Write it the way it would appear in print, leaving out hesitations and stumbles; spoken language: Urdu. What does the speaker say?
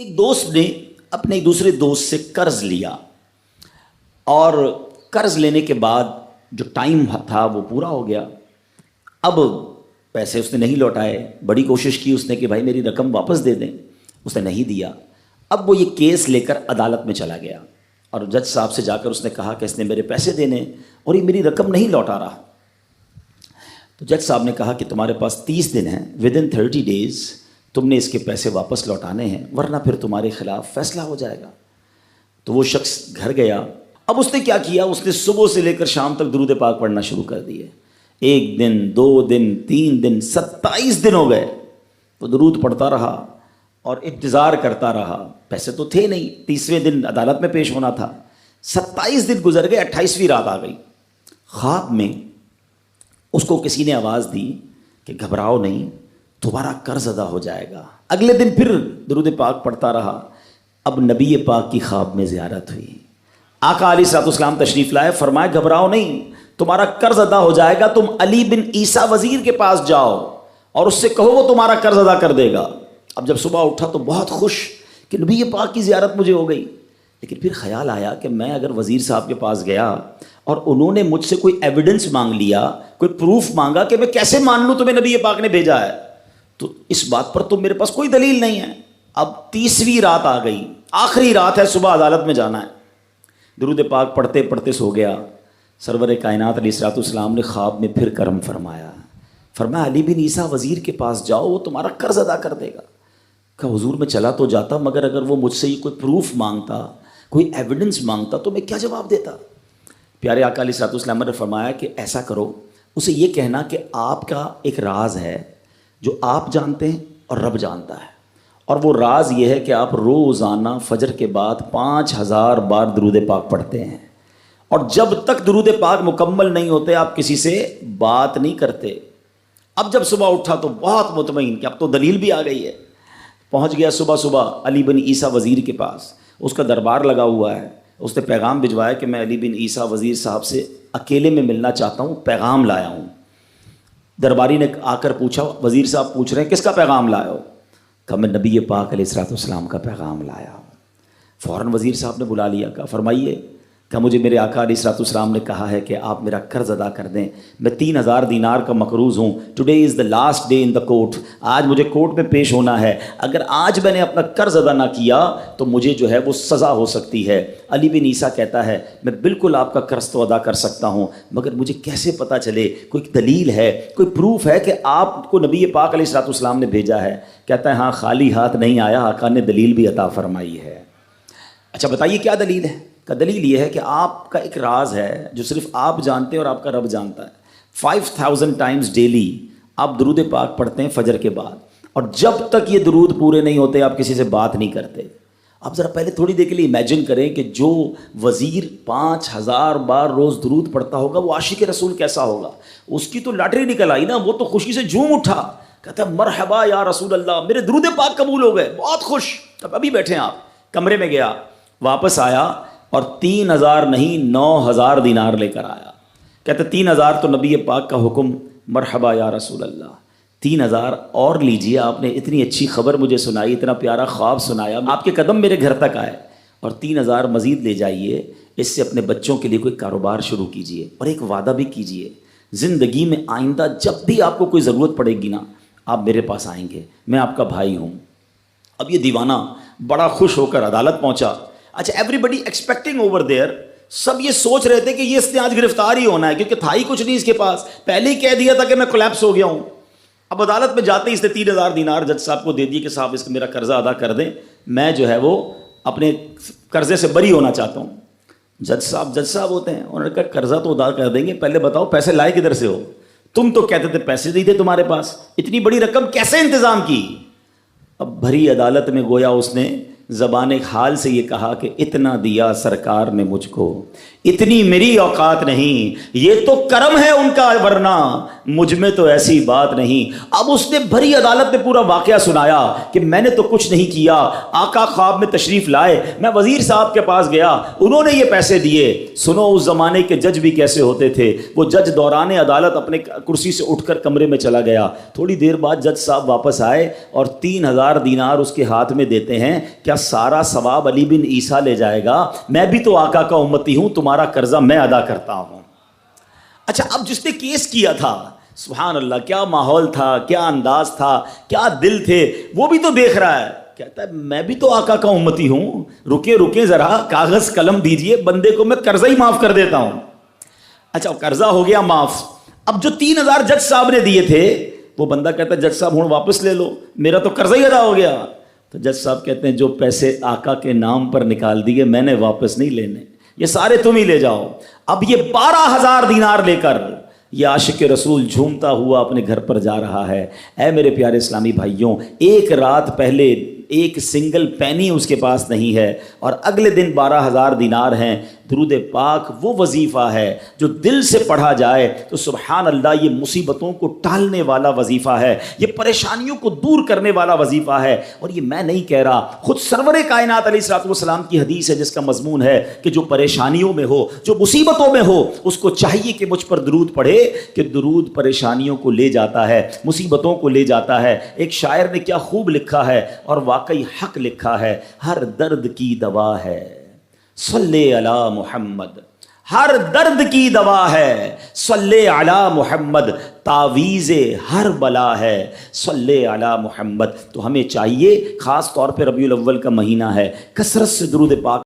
ایک دوست نے اپنے ایک دوسرے دوست سے قرض لیا اور قرض لینے کے بعد جو ٹائم تھا وہ پورا ہو گیا. اب پیسے اس نے نہیں لوٹائے. بڑی کوشش کی اس نے کہ بھائی میری رقم واپس دے دیں, اس نے نہیں دیا. اب وہ یہ کیس لے کر عدالت میں چلا گیا اور جج صاحب سے جا کر اس نے کہا کہ اس نے میرے پیسے دینے اور یہ میری رقم نہیں لوٹا رہا. تو جج صاحب نے کہا کہ تمہارے پاس 30 دن ہیں, ودن 30 days تم نے اس کے پیسے واپس لوٹانے ہیں ورنہ پھر تمہارے خلاف فیصلہ ہو جائے گا. تو وہ شخص گھر گیا. اب اس نے کیا کیا, اس نے صبح سے لے کر شام تک درود پاک پڑھنا شروع کر دیے. 1 دن 2 دن 3 دن 27 دن ہو گئے. وہ درود پڑھتا رہا اور انتظار کرتا رہا. پیسے تو تھے نہیں, 30ویں دن عدالت میں پیش ہونا تھا. 27 دن گزر گئے, 28ویں رات آ گئی. خواب میں اس کو کسی نے آواز دی کہ گھبراؤ نہیں, تمہارا قرض ادا ہو جائے گا. اگلے دن پھر درود پاک پڑھتا رہا. اب نبی پاک کی خواب میں زیارت ہوئی. آقا علیہ الصلوۃ والسلام تشریف لائے, فرمائے گھبراؤ نہیں, تمہارا قرض ادا ہو جائے گا. تم علی بن عیسیٰ وزیر کے پاس جاؤ اور اس سے کہو وہ تمہارا قرض ادا کر دے گا. اب جب صبح اٹھا تو بہت خوش کہ نبی پاک کی زیارت مجھے ہو گئی. لیکن پھر خیال آیا کہ میں اگر وزیر صاحب کے پاس گیا اور انہوں نے مجھ سے کوئی ایویڈنس مانگ لیا, کوئی پروف مانگا, کہ میں کیسے مان لوں تمہیں نبی پاک نے بھیجا ہے, تو اس بات پر تو میرے پاس کوئی دلیل نہیں ہے. اب 30ویں رات آ گئی, آخری رات ہے, صبح عدالت میں جانا ہے. درود پاک پڑھتے پڑھتے سو گیا. سرور کائنات علیہ الصلوۃ والسلام نے خواب میں پھر کرم فرمایا. فرمایا علی بن عیسیٰ وزیر کے پاس جاؤ, وہ تمہارا قرض ادا کر دے گا. کہ حضور میں چلا تو جاتا, مگر اگر وہ مجھ سے یہ کوئی پروف مانگتا, کوئی ایویڈنس مانگتا تو میں کیا جواب دیتا. پیارے آقا علیہ الصلوۃ والسلام نے فرمایا کہ ایسا کرو, اسے یہ کہنا کہ آپ کا ایک راز ہے جو آپ جانتے ہیں اور رب جانتا ہے, اور وہ راز یہ ہے کہ آپ روزانہ فجر کے بعد 5000 بار درود پاک پڑھتے ہیں, اور جب تک درود پاک مکمل نہیں ہوتے آپ کسی سے بات نہیں کرتے. اب جب صبح اٹھا تو بہت مطمئن کہ اب تو دلیل بھی آ گئی ہے. پہنچ گیا صبح علی بن عیسیٰ وزیر کے پاس. اس کا دربار لگا ہوا ہے. اس نے پیغام بھجوایا کہ میں علی بن عیسیٰ وزیر صاحب سے اکیلے میں ملنا چاہتا ہوں, پیغام لایا ہوں. درباری نے آ کر پوچھا, وزیر صاحب پوچھ رہے ہیں کس کا پیغام لایا ہو؟ کہا میں نبی پاک علیہ الصلوۃ والسلام کا پیغام لایا ہوں. فوراً وزیر صاحب نے بلا لیا. کہا فرمائیے. کہ مجھے میرے آقا علیہ الصلوۃ والسلام نے کہا ہے کہ آپ میرا قرض ادا کر دیں. میں 3000 دینار کا مقروض ہوں. Today is the last day in the court. آج مجھے کورٹ میں پیش ہونا ہے. اگر آج میں نے اپنا قرض ادا نہ کیا تو مجھے جو ہے وہ سزا ہو سکتی ہے. علی بن عیسیٰ کہتا ہے میں بالکل آپ کا قرض تو ادا کر سکتا ہوں, مگر مجھے کیسے پتہ چلے, کوئی دلیل ہے, کوئی پروف ہے کہ آپ کو نبی پاک علیہ الصلوۃ والسلام نے بھیجا ہے؟ کہتا ہے ہاں, خالی ہاتھ نہیں آیا, آقا نے دلیل بھی عطا فرمائی ہے. اچھا بتائیے کیا دلیل ہے؟ کا دلیل یہ ہے کہ آپ کا ایک راز ہے جو صرف آپ جانتے ہیں اور آپ کا رب جانتا ہے. 5000 ٹائمز ڈیلی آپ درود پاک پڑھتے ہیں فجر کے بعد, اور جب تک یہ درود پورے نہیں ہوتے آپ کسی سے بات نہیں کرتے. آپ ذرا پہلے تھوڑی دیر کے لیے امیجن کریں کہ جو وزیر 5000 بار روز درود پڑھتا ہوگا وہ عاشق رسول کیسا ہوگا. اس کی تو لاٹری نکل آئی نا, وہ تو خوشی سے جھوم اٹھا, کہتا ہے مرحبا یا رسول اللہ, میرے درود پاک قبول ہو گئے, بہت خوش. اب ابھی بیٹھے ہیں آپ, کمرے میں گیا, واپس آیا اور 3000 نہیں 9000 دینار لے کر آیا. کہتے 3000 تو نبی پاک کا حکم, مرحبا یا رسول اللہ, 3000 اور لیجئے, آپ نے اتنی اچھی خبر مجھے سنائی, اتنا پیارا خواب سنایا, آپ کے قدم میرے گھر تک آئے, اور 3000 مزید لے جائیے, اس سے اپنے بچوں کے لیے کوئی کاروبار شروع کیجئے, اور ایک وعدہ بھی کیجئے, زندگی میں آئندہ جب بھی آپ کو کوئی ضرورت پڑے گی نا, آپ میرے پاس آئیں گے, میں آپ کا بھائی ہوں. اب یہ دیوانہ بڑا خوش ہو کر عدالت پہنچا. اچھا everybody expecting over there, سب یہ سوچ رہے تھے کہ یہ اس نے آج گرفتار ہی ہونا ہے, کیونکہ تھا ہی کچھ نہیں اس کے پاس, پہلے ہی کہہ دیا تھا کہ میں کولیپس ہو گیا ہوں. اب عدالت میں جاتے ہی اس نے 3000 دینار جج صاحب کو دے دیے کہ صاحب اس کا میرا قرضہ ادا کر دیں, میں جو ہے وہ اپنے قرضے سے بری ہونا چاہتا ہوں. جج صاحب ہوتے ہیں, انہوں نے کہا قرضہ تو ادا کر دیں گے, پہلے بتاؤ پیسے لائے کدھر سے ہو؟ تم تو کہتے تھے پیسے نہیں تھے تمہارے پاس, اتنی بڑی رقم کیسے انتظام کی؟ اب بھری عدالت میں گویا اس نے زبان حال سے یہ کہا کہ اتنا دیا سرکار نے مجھ کو, اتنی میری اوقات نہیں، یہ تو کرم ہے ان کا، ورنہ مجھ میں تو ایسی بات نہیں۔ اب اس نے بھری عدالت میں پورا واقعہ سنایا کہ میں نے تو کچھ نہیں کیا، آقا خواب میں تشریف لائے، میں وزیر صاحب کے پاس گیا، انہوں نے یہ پیسے دیے۔ سنو اس زمانے کے جج بھی کیسے ہوتے تھے، وہ جج دوران عدالت اپنے کرسی سے اٹھ کر کمرے میں چلا گیا، تھوڑی دیر بعد جج صاحب واپس آئے اور 3000 دینار اس کے ہاتھ میں دیتے ہیں۔ کیا سارا ثواب علی بن عیسیٰ لے جائے گا؟ میں بھی تو آقا کا امتی ہوں، تمہارا قرضہ میں ادا کرتا ہوں۔ اچھا، اب جس نے کیس کیا تھا، سبحان اللہ، کیا ماحول تھا، کیا انداز تھا، کیا دل تھے، وہ بھی تو دیکھ رہا ہے، کہتا ہے میں بھی تو آقا کا امتی ہوں، رکے ذرا، کاغذ قلم دیجئے، بندے کو میں قرضہ ہی معاف کر دیتا ہوں۔ اچھا، قرضہ ہو گیا معاف۔ اب جو 3000 جج صاحب نے دیے تھے، وہ بندہ کہتا ہے جج صاحب ہوں واپس لے لو، میرا تو قرضہ ہی ادا ہو گیا۔ تو جج صاحب کہتے ہیں جو پیسے آقا کے نام پر نکال دیے میں نے واپس نہیں لینے، یہ سارے تم ہی لے جاؤ۔ اب یہ 12000 دینار لے کر یہ عاشق رسول جھومتا ہوا اپنے گھر پر جا رہا ہے۔ اے میرے پیارے اسلامی بھائیوں، ایک رات پہلے ایک سنگل پینی اس کے پاس نہیں ہے، اور اگلے دن 12000 دینار ہیں۔ درود پاک وہ وظیفہ ہے جو دل سے پڑھا جائے تو سبحان اللہ یہ مصیبتوں کو ٹالنے والا وظیفہ ہے، یہ پریشانیوں کو دور کرنے والا وظیفہ ہے۔ اور یہ میں نہیں کہہ رہا، خود سرور کائنات علیہ الصلوۃ والسلام کی حدیث ہے جس کا مضمون ہے کہ جو پریشانیوں میں ہو، جو مصیبتوں میں ہو، اس کو چاہیے کہ مجھ پر درود پڑھے، کہ درود پریشانیوں کو لے جاتا ہے، مصیبتوں کو لے جاتا ہے۔ ایک شاعر نے کیا خوب لکھا ہے، اور واقعی حق لکھا ہے، ہر درد کی دوا ہے صلی علی محمد، ہر درد کی دوا ہے صلی علی محمد، تعویذ ہر بلا ہے صلی علی محمد۔ تو ہمیں چاہیے، خاص طور پہ ربیع الاول کا مہینہ ہے، کثرت سے درود پاک